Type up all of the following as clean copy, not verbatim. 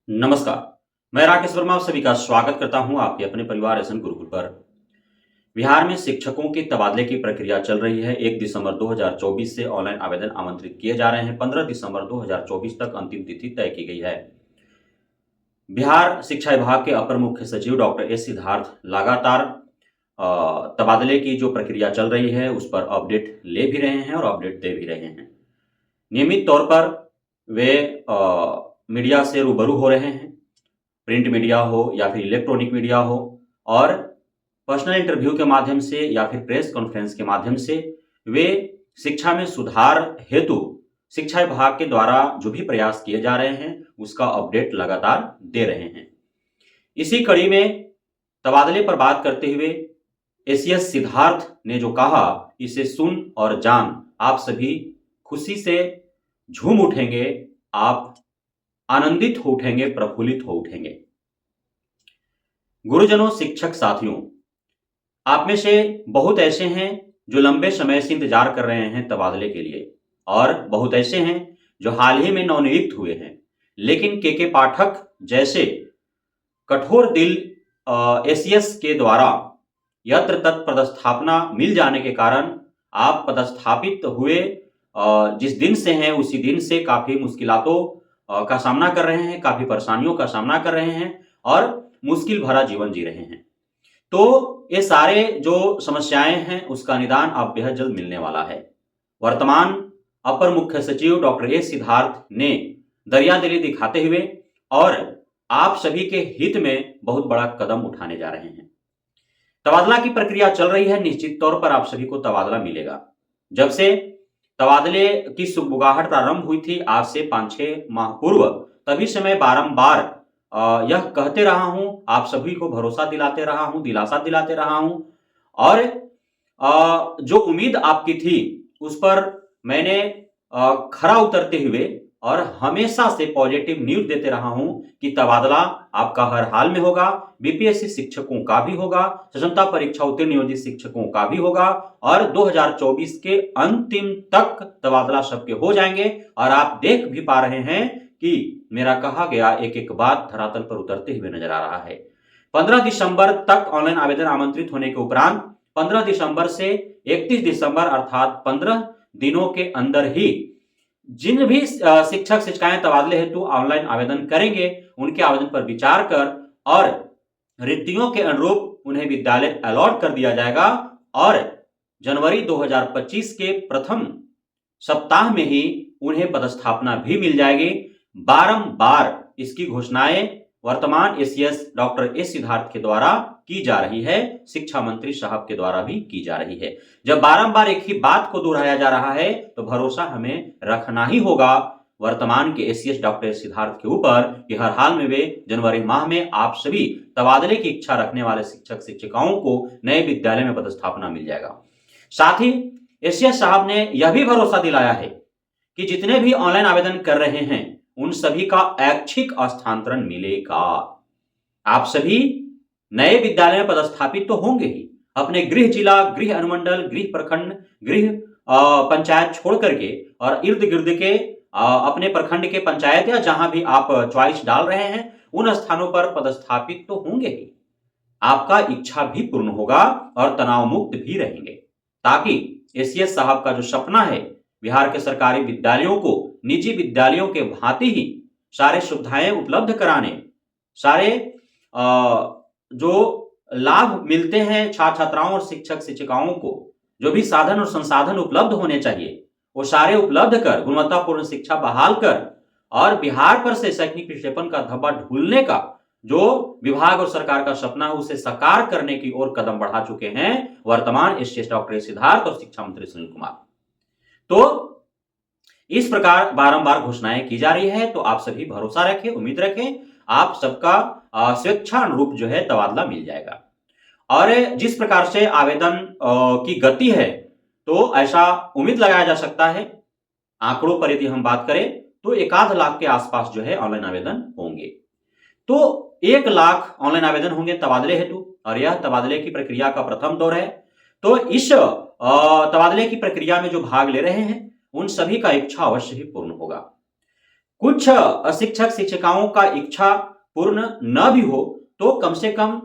नमस्कार। मैं राकेश वर्मा आप सभी का स्वागत करता हूं आपके अपने परिवार एसएन गुरुकुल पर। बिहार में शिक्षकों के तबादले की प्रक्रिया चल रही है। 1 दिसंबर 2024 से ऑनलाइन आवेदन आमंत्रित किए जा रहे हैं। 15 दिसंबर 2024 तक अंतिम तिथि तय की गई है। बिहार शिक्षा विभाग के अपर मुख्य सचिव डॉक्टर एस सिद्धार्थ लगातार तबादले की जो प्रक्रिया चल रही है उस पर अपडेट ले भी रहे हैं और अपडेट दे भी रहे हैं। नियमित तौर पर वे मीडिया से रूबरू हो रहे हैं, प्रिंट मीडिया हो या फिर इलेक्ट्रॉनिक मीडिया हो, और पर्सनल इंटरव्यू के माध्यम से या फिर प्रेस कॉन्फ्रेंस के माध्यम से वे शिक्षा में सुधार हेतु शिक्षा विभाग के द्वारा जो भी प्रयास किए जा रहे हैं उसका अपडेट लगातार दे रहे हैं। इसी कड़ी में तबादले पर बात करते हुए एसीएस सिद्धार्थ ने जो कहा, इसे सुन और जान आप सभी खुशी से झूम उठेंगे, आप आनंदित हो उठेंगे, प्रफुल्लित हो उठेंगे। गुरुजनों, शिक्षक साथियों, आप में से बहुत ऐसे हैं जो लंबे समय से इंतजार कर रहे हैं तबादले के लिए, और बहुत ऐसे हैं जो हाल ही में नवनियुक्त हुए हैं, लेकिन के पाठक जैसे कठोर दिल एसीएस के द्वारा यत्र तत्र पदस्थापना मिल जाने के कारण आप पदस्थापित हुए जिस दिन से हैं उसी दिन से काफी मुश्किलातों का सामना कर रहे हैं, काफी परेशानियों का सामना कर रहे हैं और मुश्किल भरा जीवन जी रहे हैं। तो ये सारे जो समस्याएं हैं उसका निदान अब बेहद जल्द मिलने वाला है। वर्तमान अपर मुख्य सचिव डॉक्टर एस सिद्धार्थ ने दरियादिली दिखाते हुए और आप सभी के हित में बहुत बड़ा कदम उठाने जा रहे हैं। तबादला की प्रक्रिया चल रही है, निश्चित तौर पर आप सभी को तबादला मिलेगा। जब से तबादले की सुगबुगाहट प्रारंभ हुई थी आज से 5-6 माह पूर्व, तभी से मैं बारंबार यह कहते रहा हूं, आप सभी को भरोसा दिलाते रहा हूं, दिलासा दिलाते रहा हूं, और जो उम्मीद आपकी थी उस पर मैंने खरा उतरते हुए और हमेशा से पॉजिटिव न्यूज देते रहा हूं कि तबादला आपका हर हाल में होगा, बीपीएससी शिक्षकों का भी होगा, सक्षमता परीक्षा उत्तीर्ण नियोजित शिक्षकों का भी होगा, और 2024 के अंतिम तक तबादला सबके हो जाएंगे। और आप देख भी पा रहे हैं कि मेरा कहा गया एक एक बात धरातल पर उतरते हुए नजर आ रहा है। 15 दिसंबर तक ऑनलाइन आवेदन आमंत्रित होने के उपरांत 15 दिसंबर से 31 दिसंबर अर्थात 15 दिनों के अंदर ही जिन भी शिक्षक शिक्षिकाएं तबादले हेतु ऑनलाइन आवेदन करेंगे उनके आवेदन पर विचार कर और रिक्तियों के अनुरूप उन्हें विद्यालय अलॉट कर दिया जाएगा, और जनवरी 2025 के प्रथम सप्ताह में ही उन्हें पदस्थापना भी मिल जाएगी। बारंबार इसकी घोषणाएं वर्तमान एसीएस डॉक्टर एस सिद्धार्थ के द्वारा की जा रही है, शिक्षा मंत्री साहब के द्वारा भी की जा रही है। जब बारंबार एक ही बात को दोहराया जा रहा है तो भरोसा हमें रखना ही होगा वर्तमान के एसीएस डॉक्टर सिद्धार्थ के ऊपर कि हर हाल में वे जनवरी माह में आप सभी तबादले की इच्छा रखने वाले शिक्षक शिक्षिकाओं को नए विद्यालय में पदस्थापना मिल जाएगा। साथ ही एसीएस साहब ने यह भी भरोसा दिलाया है कि जितने भी ऑनलाइन आवेदन कर रहे हैं उन सभी का ऐच्छिक स्थानांतरण मिलेगा। आप सभी नए विद्यालय में पदस्थापित तो होंगे ही, अपने गृह जिला, गृह अनुमंडल, गृह प्रखंड, गृह पंचायत छोड़ करके और इर्द गिर्द के अपने प्रखंड के पंचायत या जहां भी आप चॉइस डाल रहे हैं उन स्थानों पर पदस्थापित तो होंगे ही। आपका इच्छा भी पूर्ण होगा और तनाव मुक्त भी रहेंगे, ताकि एसीएस साहब का जो सपना है बिहार के सरकारी विद्यालयों को निजी विद्यालयों के भांति ही सारे सुविधाएं उपलब्ध कराने, सारे जो लाभ मिलते हैं छात्र छात्राओं और शिक्षक शिक्षिकाओं को, जो भी साधन और संसाधन उपलब्ध होने चाहिए वो सारे उपलब्ध कर गुणवत्तापूर्ण शिक्षा बहाल कर और बिहार पर से शैक्षणिक पिछड़ेपन का धब्बा ढूंढने का जो विभाग और सरकार का सपना है उसे साकार करने की ओर कदम बढ़ा चुके हैं वर्तमान एसीएस डॉक्टर सिद्धार्थ और शिक्षा मंत्री सुनील कुमार। तो इस प्रकार बारंबार घोषणाएं की जा रही है, तो आप सभी भरोसा रखें, उम्मीद रखें, आप सबका स्वेच्छा अनुरूप जो है तबादला मिल जाएगा। और जिस प्रकार से आवेदन की गति है तो ऐसा उम्मीद लगाया जा सकता है, आंकड़ों पर यदि हम बात करें तो 1.5 लाख के आसपास जो है ऑनलाइन आवेदन होंगे। तो 1 लाख ऑनलाइन आवेदन होंगे तबादले हेतु, और यह तबादले की प्रक्रिया का प्रथम दौर है। तो इस तबादले की प्रक्रिया में जो भाग ले रहे हैं उन सभी का इच्छा अवश्य ही पूर्ण होगा। कुछ शिक्षक शिक्षिकाओं का इच्छा पूर्ण न भी हो तो कम से कम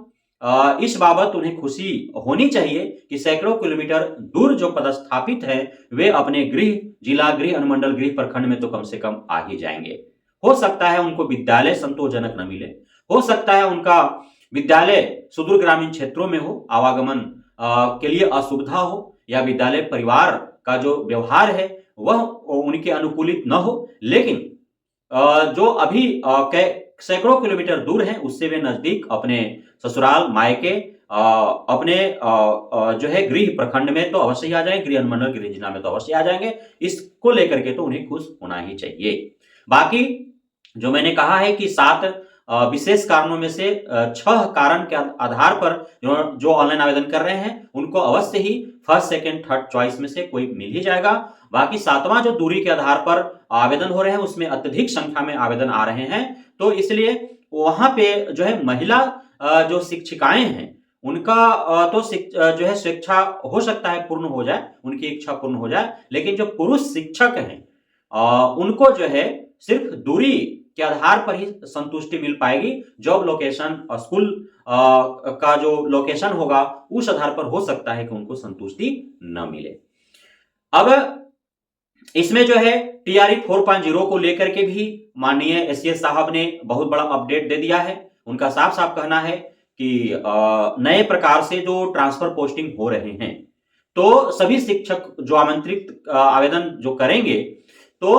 इस बाबत उन्हें खुशी होनी चाहिए कि सैकड़ों किलोमीटर दूर जो पदस्थापित हैं वे अपने गृह जिला, गृह अनुमंडल, गृह प्रखंड में तो कम से कम आ ही जाएंगे। हो सकता है उनको विद्यालय संतोषजनक न मिले, हो सकता है उनका विद्यालय सुदूर ग्रामीण क्षेत्रों में हो, आवागमन के लिए असुविधा हो, या विद्यालय परिवार का जो व्यवहार है वह उनके अनुकूलित न हो, लेकिन जो अभी सैकड़ों किलोमीटर दूर हैं उससे वे नजदीक अपने ससुराल, मायके, अपने जो है गृह प्रखंड में तो अवश्य ही आ जाएंगे, गृह अनुमंडल, गृह जिला में तो अवश्य आ जाएंगे। इसको लेकर के तो उन्हें खुश होना ही चाहिए। बाकी जो मैंने कहा है कि 7 विशेष कारणों में से 6 कारण के आधार पर जो ऑनलाइन आवेदन कर रहे हैं उनको अवश्य ही फर्स्ट, सेकंड, थर्ड चॉइस में से कोई मिल ही जाएगा। बाकी 7वां जो दूरी के आधार पर आवेदन हो रहे हैं उसमें अत्यधिक संख्या में आवेदन आ रहे हैं, तो इसलिए वहां पे जो है महिला जो शिक्षिकाएं हैं उनका तो जो है स्वेच्छा हो सकता है पूर्ण हो जाए, उनकी इच्छा पूर्ण हो जाए, लेकिन जो पुरुष शिक्षक हैं उनको जो है सिर्फ दूरी के आधार पर ही संतुष्टि मिल पाएगी। जॉब लोकेशन, स्कूल का जो लोकेशन होगा उस आधार पर हो सकता है कि उनको संतुष्टि न मिले। अब इसमें जो है टीआरई 4.0 को लेकर के भी माननीय एससीएस साहब ने बहुत बड़ा अपडेट दे दिया है। उनका साफ साफ कहना है कि नए प्रकार से जो ट्रांसफर पोस्टिंग हो रहे हैं तो सभी शिक्षक जो आमंत्रित आवेदन जो करेंगे तो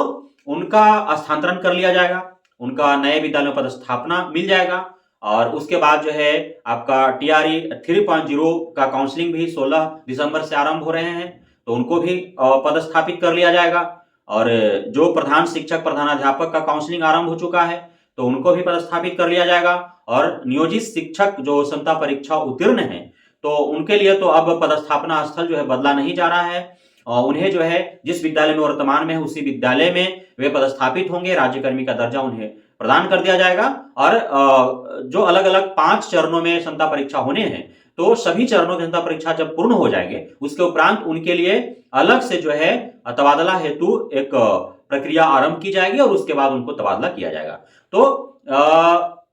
उनका स्थानांतरण कर लिया जाएगा, उनका नए विद्यालय में पदस्थापना मिल जाएगा, और उसके बाद जो है आपका टीआरई 3.0 का काउंसलिंग भी 16 दिसंबर से आरंभ हो रहे हैं तो उनको भी पदस्थापित कर लिया जाएगा। और जो प्रधान शिक्षक, प्रधानाध्यापक का काउंसलिंग आरंभ हो चुका है तो उनको भी पदस्थापित कर लिया जाएगा। और नियोजित शिक्षक जो क्षमता परीक्षा उत्तीर्ण है तो उनके लिए तो अब पदस्थापना स्थल जो है बदला नहीं जा रहा है, उन्हें जो है जिस विद्यालय में वर्तमान में है उसी विद्यालय में वे पदस्थापित होंगे, राज्यकर्मी का दर्जा उन्हें प्रदान कर दिया जाएगा। और जो अलग अलग 5 चरणों में क्षमता परीक्षा होने हैं तो सभी चरणों की क्षमता परीक्षा जब पूर्ण हो जाएंगे उसके उपरांत उनके लिए अलग से जो है तबादला हेतु एक प्रक्रिया आरंभ की जाएगी और उसके बाद उनको तबादला किया जाएगा। तो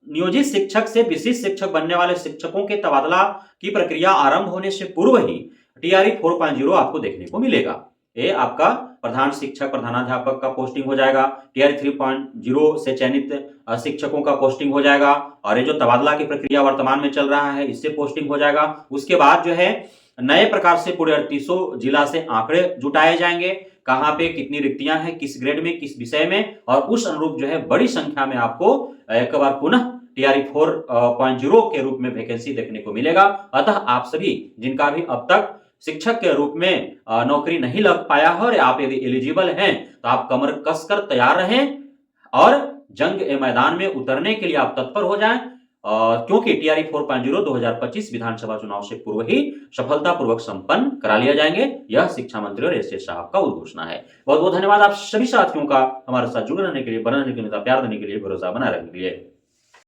नियोजित शिक्षक से विशिष्ट शिक्षक बनने वाले शिक्षकों के तबादला की प्रक्रिया आरंभ होने से पूर्व ही टीआरई 4.0 आपको देखने को मिलेगा। ये आपका प्रधान शिक्षक, प्रधानाध्यापक का पोस्टिंग हो जाएगा, टीआरई 3.0 से चयनित शिक्षकों का पोस्टिंग हो जाएगा, और ये जो तबादला की प्रक्रिया वर्तमान में चल रहा है इससे पोस्टिंग हो जाएगा। उसके बाद जो है नए प्रकार से पूरे 3800 जिला से आंकड़े जुटाए जाएंगे, कहां पे कितनी रिक्तियां हैं, किस ग्रेड में, किस विषय में, और उस अनुरूप जो है बड़ी संख्या में आपको एक बार पुनः टीआरई 4.0 के रूप में वैकेंसी देखने को मिलेगा। अतः आप सभी जिनका भी अब तक शिक्षक के रूप में नौकरी नहीं लग पाया है और आप यदि एलिजिबल हैं तो आप कमर कसकर तैयार रहें और जंग ए मैदान में उतरने के लिए आप तत्पर हो जाएं, क्योंकि टीआरई 4.0 2025 विधानसभा चुनाव से पूर्व ही सफलतापूर्वक संपन्न करा लिया जाएंगे। यह शिक्षा मंत्री और एससीएस साहब का उद्घोषणा है। बहुत बहुत धन्यवाद आप सभी साथियों का हमारे साथ जुड़े रहने के लिए, बने रहने के लिए, प्यार देने के लिए, भरोसा बनाए रखने के लिए।